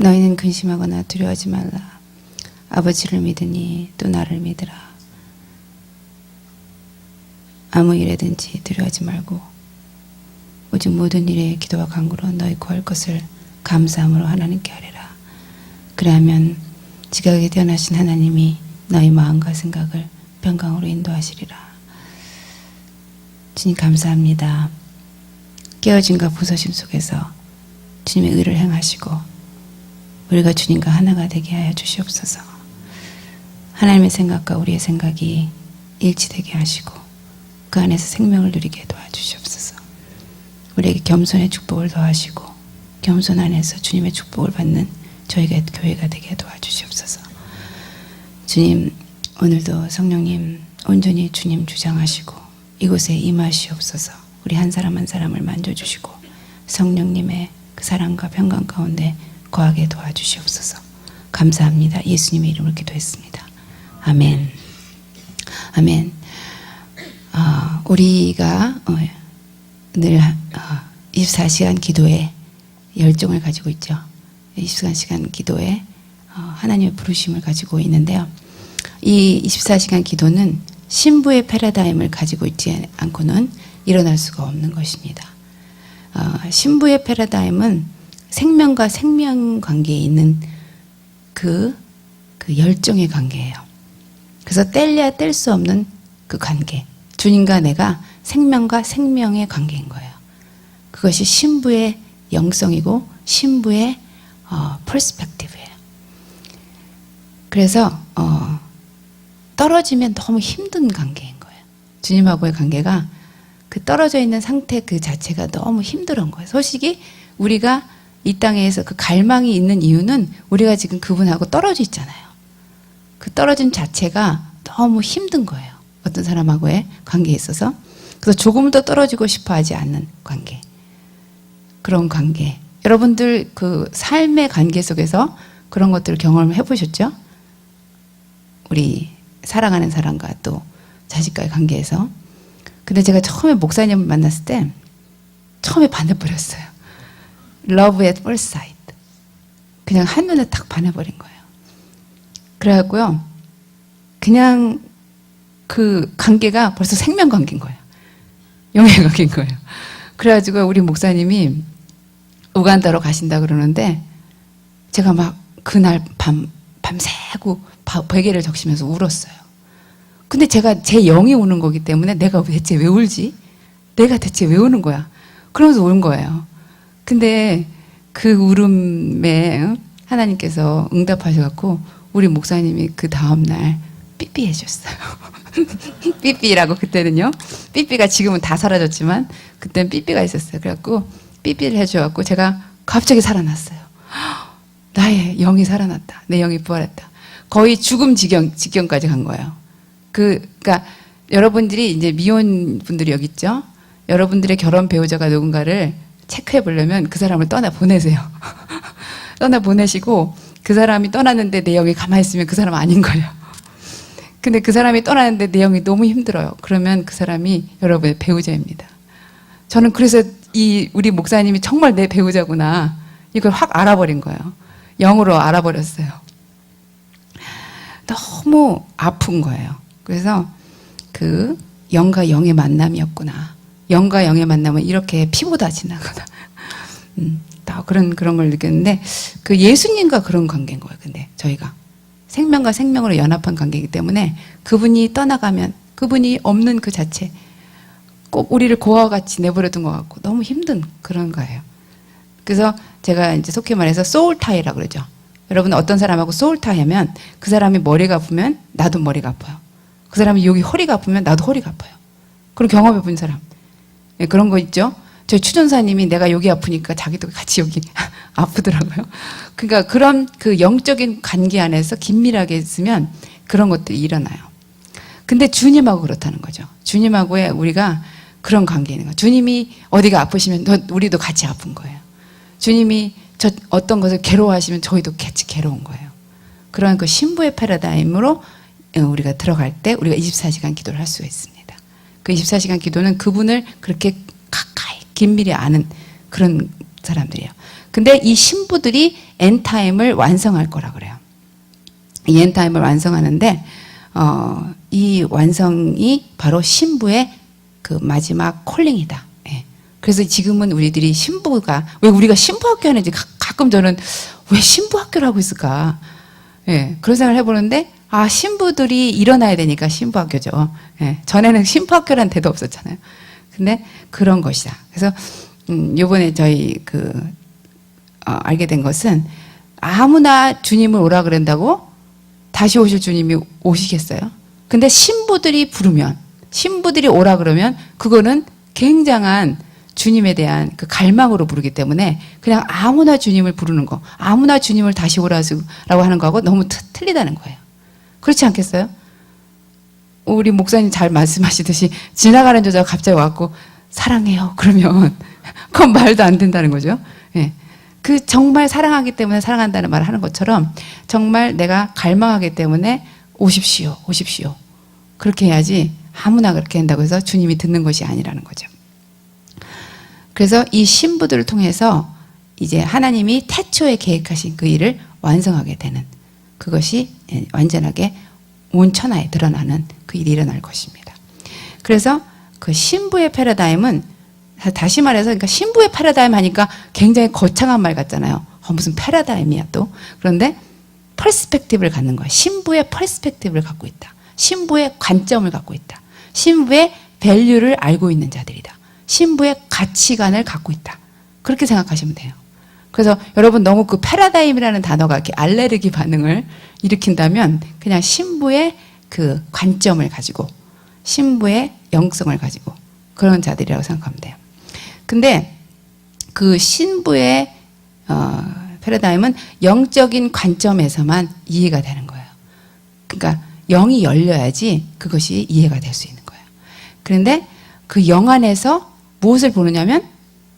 너희는 근심하거나 두려워하지 말라. 아버지를 믿으니 또 나를 믿으라. 아무 일에든지 두려워하지 말고 오직 모든 일에 기도와 간구로 너희 구할 것을 감사함으로 하나님께 아뢰라. 그리하면 지각에 뛰어나신 하나님이 너희 마음과 생각을 평강으로 인도하시리라. 주님 감사합니다. 깨어짐과 부서짐 속에서 주님의 의를 행하시고 우리가 주님과 하나가 되게 하여 주시옵소서. 하나님의 생각과 우리의 생각이 일치되게 하시고 그 안에서 생명을 누리게 도와주시옵소서. 우리에게 겸손의 축복을 더하시고 겸손 안에서 주님의 축복을 받는 저희가 교회가 되게 도와주시옵소서. 주님, 오늘도 성령님 온전히 주님 주장하시고 이곳에 임하시옵소서. 우리 한 사람 한 사람을 만져주시고 성령님의 그 사랑과 평강 가운데 거하게 도와주시옵소서. 감사합니다. 예수님의 이름으로 기도했습니다. 아멘. 아멘. 우리가 늘 24시간 기도에 열정을 가지고 있죠. 24시간 기도에 하나님의 부르심을 가지고 있는데요. 이 24시간 기도는 신부의 패러다임을 가지고 있지 않고는 일어날 수가 없는 것입니다. 신부의 패러다임은 생명과 생명 관계에 있는 그 열정의 관계예요. 그래서 뗄래야 뗄 수 없는 그 관계. 주님과 내가 생명과 생명의 관계인 거예요. 그것이 신부의 영성이고 신부의 퍼스펙티브예요. 그래서 떨어지면 너무 힘든 관계인 거예요. 주님하고의 관계가 그 떨어져 있는 상태 그 자체가 너무 힘든 거예요. 솔직히 우리가 이 땅에서 그 갈망이 있는 이유는 우리가 지금 그분하고 떨어져 있잖아요. 그 떨어진 자체가 너무 힘든 거예요. 어떤 사람하고의 관계에 있어서. 그래서 조금 더 떨어지고 싶어 하지 않는 관계. 그런 관계. 여러분들 그 삶의 관계 속에서 그런 것들을 경험해 보셨죠? 우리 사랑하는 사람과 또 자식과의 관계에서. 근데 제가 처음에 목사님을 만났을 때 처음에 반해버렸어요. Love at first sight. 그냥 한눈에 딱 반해버린 거예요. 그래갖고요. 그냥 그 관계가 벌써 생명 관계인 거예요. 영의 관계인 거예요. 그래가지고 우리 목사님이 우간다로 가신다 그러는데 제가 막 그날 밤새고 베개를 적시면서 울었어요. 근데 제가 제 영이 우는 거기 때문에 내가 대체 왜 울지? 내가 대체 왜 우는 거야? 그러면서 운 거예요. 근데 그 울음에 하나님께서 응답하셔갖고 우리 목사님이 그 다음날 삐삐 해줬어요. 삐삐라고 그때는요. 삐삐가 지금은 다 사라졌지만 그때는 삐삐가 있었어요. 그래갖고 삐삐를 해줘갖고 제가 갑자기 살아났어요. 나의 영이 살아났다. 내 영이 부활했다. 거의 죽음 지경까지 간 거예요. 그러니까 여러분들이 이제 미혼 분들이 여기 있죠. 여러분들의 결혼 배우자가 누군가를 체크해 보려면 그 사람을 떠나 보내세요. 떠나 보내시고 그 사람이 떠났는데 내 영이 가만히 있으면 그 사람 아닌 거예요. 근데 그 사람이 떠나는데 내 영이 너무 힘들어요. 그러면 그 사람이 여러분의 배우자입니다. 저는 그래서 우리 목사님이 정말 내 배우자구나 이걸 확 알아버린 거예요. 영으로 알아버렸어요. 너무 아픈 거예요. 그래서 그 영과 영의 만남이었구나. 영과 영의 만남은 이렇게 피보다 진하구나. 그런 걸 느꼈는데 그 예수님과 그런 관계인 거예요. 근데 저희가 생명과 생명으로 연합한 관계이기 때문에 그분이 떠나가면 그분이 없는 그 자체 꼭 우리를 고아와 같이 내버려둔 것 같고 너무 힘든 그런 거예요. 그래서 제가 이제 속히 말해서 소울타이라고 그러죠. 여러분 어떤 사람하고 소울타이하면 그 사람이 머리가 아프면 나도 머리가 아파요. 그 사람이 여기 허리가 아프면 나도 허리가 아파요. 그런 경험해 본 사람. 네, 그런 거 있죠. 저희 추전사님이 내가 여기 아프니까 자기도 같이 여기 아프더라고요. 그러니까 그런 그 영적인 관계 안에서 긴밀하게 있으면 그런 것들이 일어나요. 근데 주님하고 그렇다는 거죠. 주님하고의 우리가 그런 관계에 있는 거예요. 주님이 어디가 아프시면 우리도 같이 아픈 거예요. 주님이 어떤 것을 괴로워하시면 저희도 같이 괴로운 거예요. 그런 그 신부의 패러다임으로 우리가 들어갈 때 우리가 24시간 기도를 할 수가 있습니다. 그 24시간 기도는 그분을 그렇게 가까이 긴밀히 아는 그런 사람들이에요. 근데 이 신부들이 엔타임을 완성할 거라 그래요. 이 엔타임을 완성하는데 이 완성이 바로 신부의 그 마지막 콜링이다. 예. 그래서 지금은 우리들이 신부가 왜 우리가 신부학교 하는지 가끔 저는 왜 신부학교를 하고 있을까? 예. 그런 생각을 해보는데 신부들이 일어나야 되니까 신부학교죠. 예. 전에는 신부학교라는 데도 없었잖아요. 근데 그런 것이다. 그래서 요번에 저희 알게 된 것은 아무나 주님을 오라 그런다고 다시 오실 주님이 오시겠어요? 근데 신부들이 부르면, 신부들이 오라 그러면 그거는 굉장한 주님에 대한 그 갈망으로 부르기 때문에 그냥 아무나 주님을 부르는 거, 아무나 주님을 다시 오라고 하는 거하고 너무 틀리다는 거예요. 그렇지 않겠어요? 우리 목사님 잘 말씀하시듯이 지나가는 여자가 갑자기 와갖고 사랑해요. 그러면 그건 말도 안 된다는 거죠. 예. 그 정말 사랑하기 때문에 사랑한다는 말을 하는 것처럼 정말 내가 갈망하기 때문에 오십시오. 오십시오. 그렇게 해야지 아무나 그렇게 한다고 해서 주님이 듣는 것이 아니라는 거죠. 그래서 이 신부들을 통해서 이제 하나님이 태초에 계획하신 그 일을 완성하게 되는 그것이 완전하게 온 천하에 드러나는 그 일이 일어날 것입니다. 그래서 그 신부의 패러다임은 다시 말해서 그러니까 신부의 패러다임 하니까 굉장히 거창한 말 같잖아요. 무슨 패러다임이야 또. 그런데 퍼스펙티브를 갖는 거예요. 신부의 퍼스펙티브를 갖고 있다. 신부의 관점을 갖고 있다. 신부의 밸류를 알고 있는 자들이다. 신부의 가치관을 갖고 있다. 그렇게 생각하시면 돼요. 그래서 여러분 너무 그 패러다임이라는 단어가 이렇게 알레르기 반응을 일으킨다면 그냥 신부의 그 관점을 가지고 신부의 영성을 가지고 그런 자들이라고 생각하면 돼요. 근데 그 신부의 패러다임은 영적인 관점에서만 이해가 되는 거예요. 그러니까 영이 열려야지 그것이 이해가 될 수 있는 거예요. 그런데 그 영 안에서 무엇을 보느냐면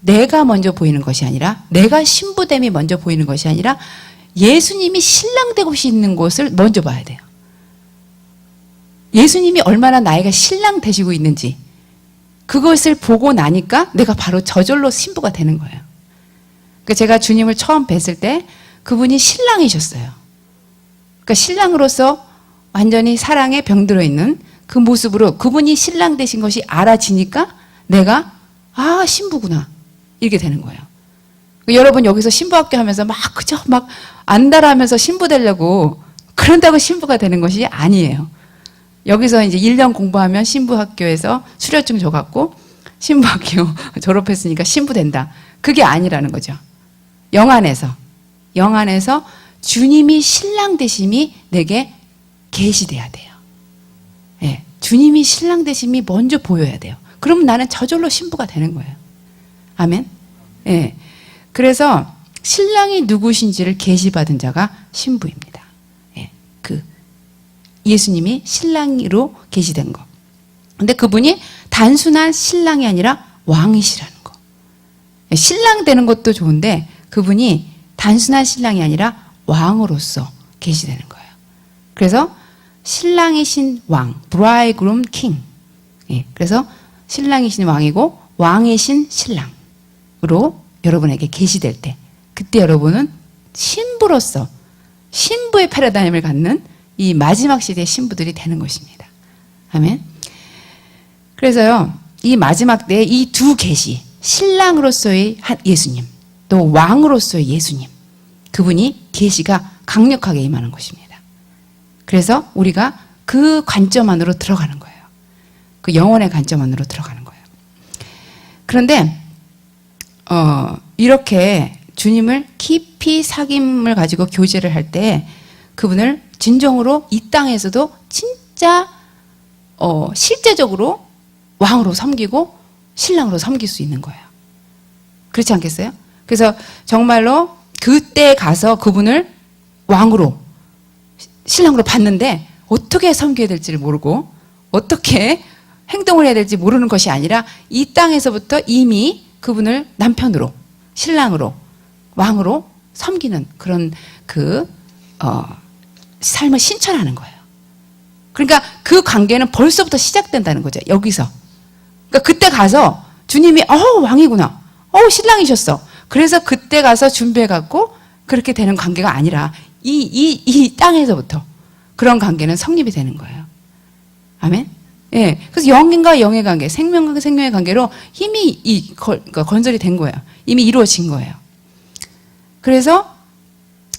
내가 먼저 보이는 것이 아니라 내가 신부됨이 먼저 보이는 것이 아니라 예수님이 신랑 되고 있는 곳을 먼저 봐야 돼요. 예수님이 얼마나 나이가 신랑 되시고 있는지 그것을 보고 나니까 내가 바로 저절로 신부가 되는 거예요. 그러니까 제가 주님을 처음 뵀을 때 그분이 신랑이셨어요. 그러니까 신랑으로서 완전히 사랑에 병들어 있는 그 모습으로 그분이 신랑 되신 것이 알아지니까 내가 신부구나 이렇게 되는 거예요. 여러분 여기서 신부학교 하면서 그저 안달하면서 신부 되려고 그런다고 신부가 되는 것이 아니에요. 여기서 이제 1년 공부하면 신부학교에서 수료증 줘갖고 신부학교 졸업했으니까 신부 된다. 그게 아니라는 거죠. 영 안에서 주님이 신랑 되심이 내게 계시돼야 돼요. 예, 주님이 신랑 되심이 먼저 보여야 돼요. 그러면 나는 저절로 신부가 되는 거예요. 아멘. 예. 그래서 신랑이 누구신지를 계시받은 자가 신부입니다. 예. 예수님이 신랑으로 계시된 거. 근데 그분이 단순한 신랑이 아니라 왕이시라는 거. 예. 신랑 되는 것도 좋은데 그분이 단순한 신랑이 아니라 왕으로서 계시되는 거예요. 그래서 신랑이신 왕, bridegroom king. 예. 그래서 신랑이신 왕이고 왕이신 신랑으로 여러분에게 계시될 때 그때 여러분은 신부로서 신부의 패러다임을 갖는 이 마지막 시대의 신부들이 되는 것입니다. 아멘. 그래서요, 이 마지막 때에 이 두 계시, 신랑으로서의 예수님, 또 왕으로서의 예수님, 그분이 계시가 강력하게 임하는 것입니다. 그래서 우리가 그 관점 안으로 들어가는 거예요. 그 영혼의 관점 안으로 들어가는 거예요. 그런데 이렇게 주님을 깊이 사귐을 가지고 교제를 할 때 그분을 진정으로 이 땅에서도 진짜 실제적으로 왕으로 섬기고 신랑으로 섬길 수 있는 거예요. 그렇지 않겠어요? 그래서 정말로 그때 가서 그분을 왕으로 신랑으로 봤는데 어떻게 섬겨야 될지를 모르고 어떻게 행동을 해야 될지 모르는 것이 아니라 이 땅에서부터 이미 그분을 남편으로 신랑으로 왕으로 섬기는 그런 삶을 신천하는 거예요. 그러니까 그 관계는 벌써부터 시작된다는 거죠. 여기서. 그러니까 그때 가서 주님이 왕이구나. 신랑이셨어. 그래서 그때 가서 준비해 갖고 그렇게 되는 관계가 아니라 이 땅에서부터 그런 관계는 성립이 되는 거예요. 아멘? 예. 그래서 영과 영의 관계, 생명과 생명의 관계로 이미 그러니까 건설이 된 거예요. 이미 이루어진 거예요. 그래서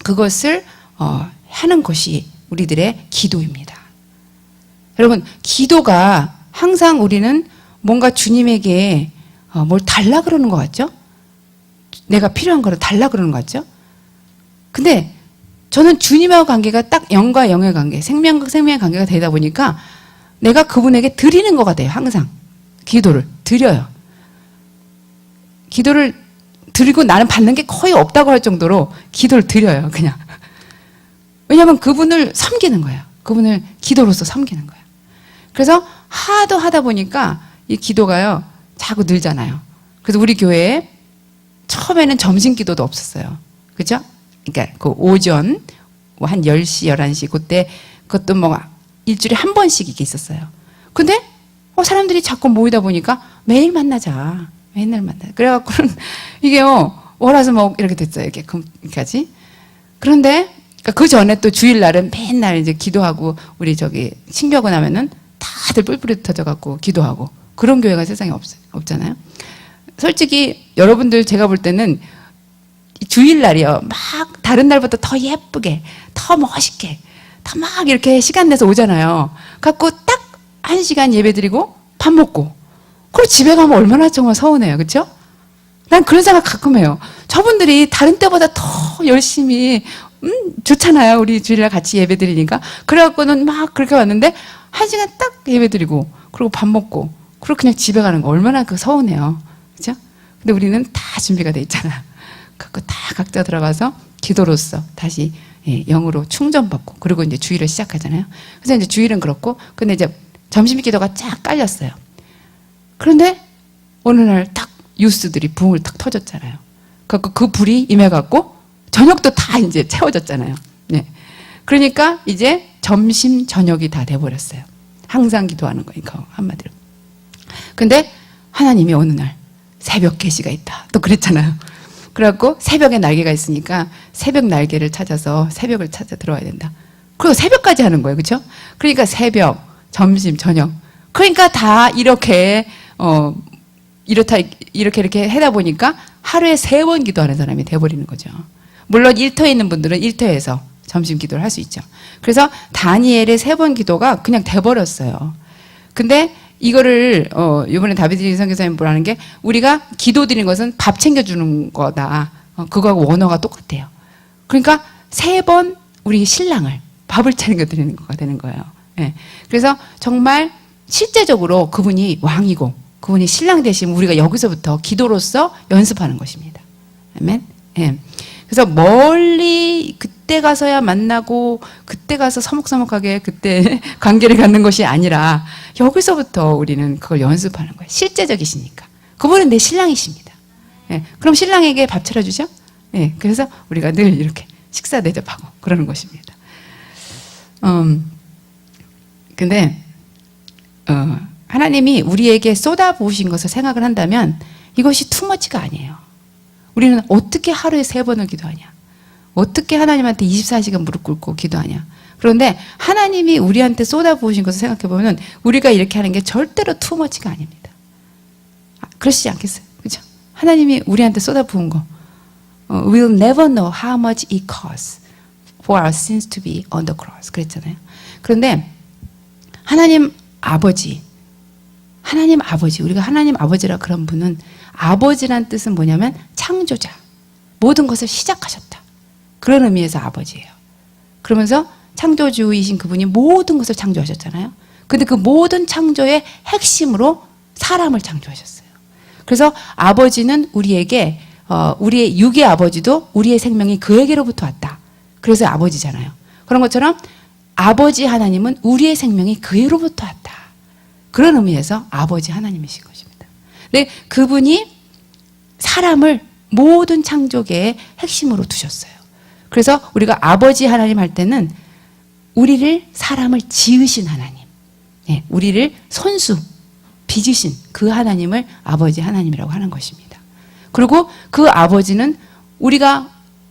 그것을 하는 것이 우리들의 기도입니다. 여러분, 기도가 항상 우리는 뭔가 주님에게 뭘 달라 그러는 것 같죠? 내가 필요한 거를 달라 그러는 것 같죠? 근데 저는 주님하고 관계가 딱 영과 영의 관계, 생명과 생명의 관계가 되다 보니까 내가 그분에게 드리는 거가 돼요. 항상 기도를 드려요. 기도를 드리고 나는 받는 게 거의 없다고 할 정도로 기도를 드려요. 그냥. 왜냐하면 그분을 섬기는 거예요. 그분을 기도로서 섬기는 거예요. 그래서 하도 하다 보니까 이 기도가요 자꾸 늘잖아요. 그래서 우리 교회에 처음에는 점심 기도도 없었어요. 그죠? 그러니까 그 오전 한 10시, 11시 그때 그것도 뭐 일주일에 한 번씩 이게 있었어요. 근데 사람들이 자꾸 모이다 보니까 매일 만나자. 맨날 만나자. 그래갖고는 이게요 월화수목 이렇게 됐어요. 이렇게 금까지. 그런데 그 전에 또 주일날은 맨날 이제 기도하고 우리 저기 신교하고 나면은 다들 뿔뿔이 터져갖고 기도하고 그런 교회가 세상에 없잖아요. 솔직히 여러분들 제가 볼 때는 주일날이요 막 다른 날보다 더 예쁘게 더 멋있게 더 막 이렇게 시간 내서 오잖아요. 갖고 딱 1시간 예배드리고 밥 먹고 그리고 집에 가면 얼마나 정말 서운해요. 그렇죠? 난 그런 생각 가끔 해요. 저분들이 다른 때보다 더 열심히 좋잖아요. 우리 주일날 같이 예배드리니까. 그래갖고는 막 그렇게 왔는데 1시간 딱 예배드리고 그리고 밥 먹고 그리고 그냥 집에 가는 거 얼마나 서운해요. 그렇죠? 근데 우리는 다 준비가 돼 있잖아. 그거 다 각자 들어가서 기도로서 다시 영으로 충전받고 그리고 이제 주일을 시작하잖아요. 그래서 이제 주일은 그렇고 근데 이제 점심 기도가 쫙 깔렸어요. 그런데 어느 날 딱 유스들이 붕을 탁 터졌잖아요. 그 불이 임해갖고 저녁도 다 이제 채워졌잖아요. 네. 그러니까 이제 점심 저녁이 다 돼버렸어요. 항상 기도하는 거니까 한마디로. 근데 하나님이 어느 날 새벽 계시가 있다. 또 그랬잖아요. 그래갖고 새벽에 날개가 있으니까 새벽 날개를 찾아서 새벽을 찾아 들어와야 된다. 그리고 새벽까지 하는 거예요. 그렇죠? 그러니까 새벽, 점심, 저녁. 그러니까 다 이렇게 이렇게 하다 보니까 하루에 3번 기도하는 사람이 돼버리는 거죠. 물론 일터에 있는 분들은 일터에서 점심 기도를 할 수 있죠. 그래서 다니엘의 3번 기도가 그냥 돼버렸어요. 근데 이거를 이번에 다비드 선교사님 보라는 게 우리가 기도 드리는 것은 밥 챙겨주는 거다. 그거하고 원어가 똑같아요. 그러니까 3번 우리 신랑을 밥을 챙겨드리는 거가 되는 거예요. 예. 그래서 정말 실제적으로 그분이 왕이고 그분이 신랑 되시면 우리가 여기서부터 기도로서 연습하는 것입니다. 아멘. 예. 그래서 멀리 그때 가서야 만나고 그때 가서 서먹서먹하게 그때 관계를 갖는 것이 아니라 여기서부터 우리는 그걸 연습하는 거예요. 실제적이시니까. 그분은 내 신랑이십니다. 예. 그럼 신랑에게 밥 차려주죠? 예. 그래서 우리가 늘 이렇게 식사 대접하고 그러는 것입니다. 근데 하나님이 우리에게 쏟아부으신 것을 생각을 한다면 이것이 투머치가 아니에요. 우리는 어떻게 하루에 3번을 기도하냐? 어떻게 하나님한테 24시간 무릎 꿇고 기도하냐? 그런데 하나님이 우리한테 쏟아부으신 것을 생각해보면 우리가 이렇게 하는 게 절대로 투머치가 아닙니다. 그러시지 않겠어요? 그렇죠? 하나님이 우리한테 쏟아부은 거 We'll never know how much it costs for our sins to be on the cross 그랬잖아요. 그런데 하나님 아버지 우리가 하나님 아버지라 그런 분은 아버지란 뜻은 뭐냐면 창조자 모든 것을 시작하셨다 그런 의미에서 아버지예요. 그러면서 창조주이신 그분이 모든 것을 창조하셨잖아요. 근데 그 모든 창조의 핵심으로 사람을 창조하셨어요. 그래서 아버지는 우리에게 우리의 육의 아버지도 우리의 생명이 그에게로부터 왔다. 그래서 아버지잖아요. 그런 것처럼 아버지 하나님은 우리의 생명이 그에게로부터 왔다. 그런 의미에서 아버지 하나님이신 것입니다. 근데 그분이 사람을 모든 창조계의 핵심으로 두셨어요. 그래서 우리가 아버지 하나님 할 때는 우리를 사람을 지으신 하나님, 우리를 손수 빚으신 그 하나님을 아버지 하나님이라고 하는 것입니다. 그리고 그 아버지는 우리가